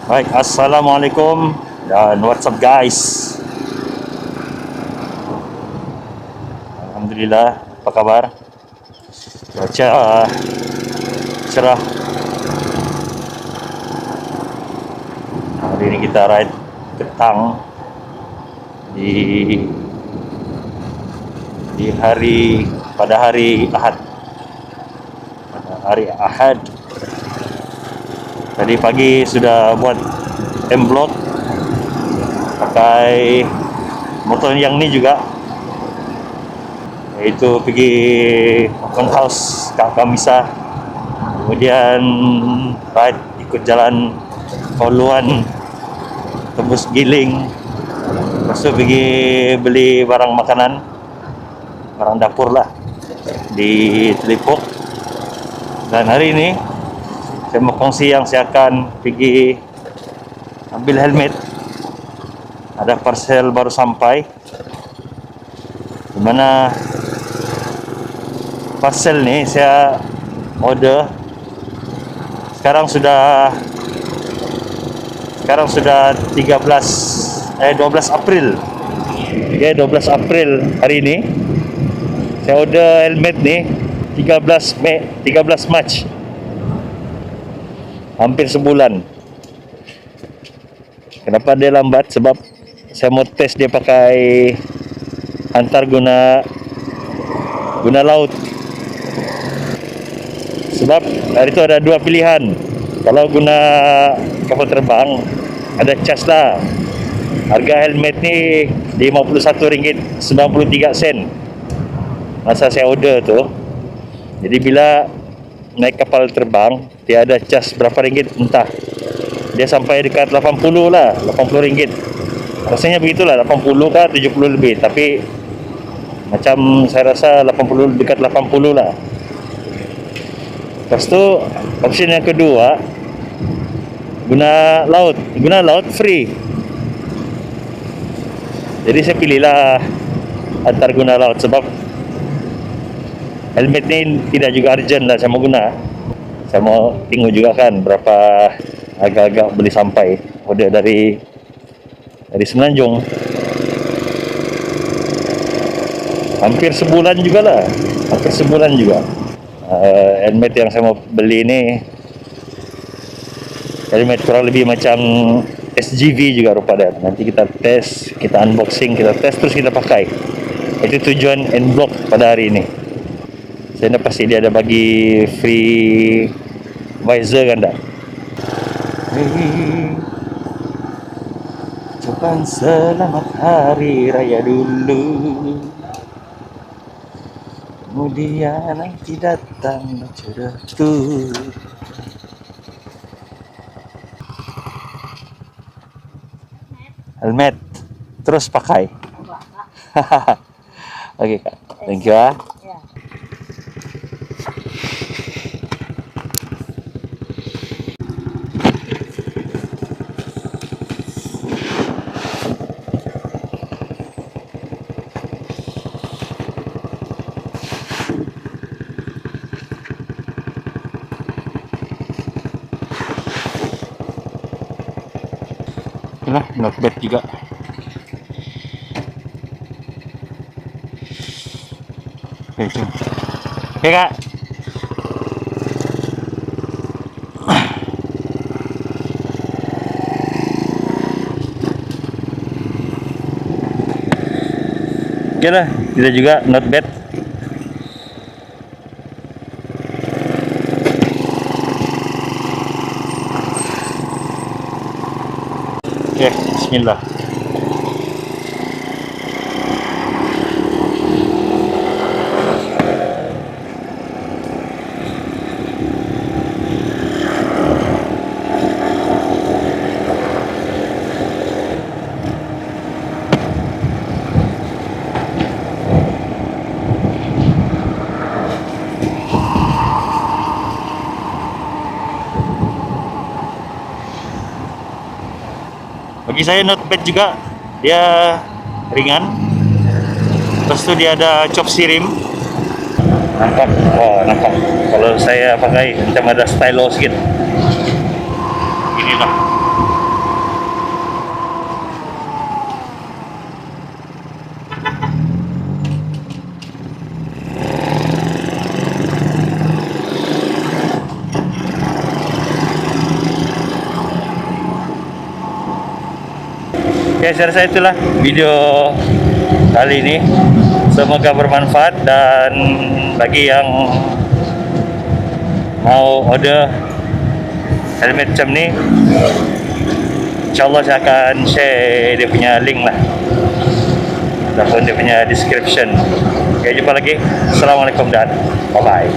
Baik, Assalamualaikum dan what's up guys. Alhamdulillah, apa kabar? Cuaca cerah. Hari ini kita ride petang di pada hari Ahad. Hari Ahad. Tadi pagi sudah buat M-Block pakai motor yang ni juga, iaitu pergi open house Kak Kamisa, kemudian ride ikut jalan Koluan, tembus Giling, lepas tu pergi beli barang makanan, barang dapur lah di Telipok. Dan hari ini saya mau kongsi yang saya akan pergi ambil helmet. Ada parcel baru sampai, di mana parcel ni saya order sekarang sudah 12 April. Okay, 12 April hari ini saya order helmet ni 13 Mac. Hampir sebulan. Kenapa dia lambat? Sebab saya mau test dia pakai hantar guna laut. Sebab hari itu ada dua pilihan. Kalau guna kapal terbang ada cas lah. Harga helmet ni RM51.93 masa saya order tu. Jadi bila naik kapal terbang dia ada cas berapa ringgit entah. Dia sampai dekat 80 lah, RM80. Rasanya begitulah, 80 kah 70 lebih, tapi macam saya rasa 80, dekat 80 lah. Lepas tu option yang kedua, guna laut free. Jadi saya pilihlah antar guna laut, sebab helmet ni tidak juga urgent lah saya mau guna. Saya mau tengok juga kan berapa agak-agak boleh sampai. Order dari Semenanjung. Hampir sebulan juga. Helmet yang saya mau beli ni helmet kurang lebih macam SGV juga rupa dia. Nanti kita test, kita unboxing, kita test terus kita pakai. Itu tujuan M-Block pada hari ini. Saya dah pasti dia ada bagi free visor kan tak? Ucapan selamat hari raya dulu, kemudian nanti datang jodoh tu. Helmet terus pakai. Okey Kak, thank you ah. Lah, not bad juga. Oke, Kak. Oke lah, kita juga not bad. Oke, bismillah. Bagi saya not bad juga. Dia ringan. Lepas tu dia ada chop sirim. Nampak? Wah, nampak. Kalau saya pakai macam ada stylo sikit. Inilah. Ya, saya rasa itulah video kali ini. Semoga bermanfaat, dan bagi yang mau order helmet macam ni, InsyaAllah saya akan share dia punya link lah ataupun dia punya description. Okay, jumpa lagi. Assalamualaikum dan bye-bye.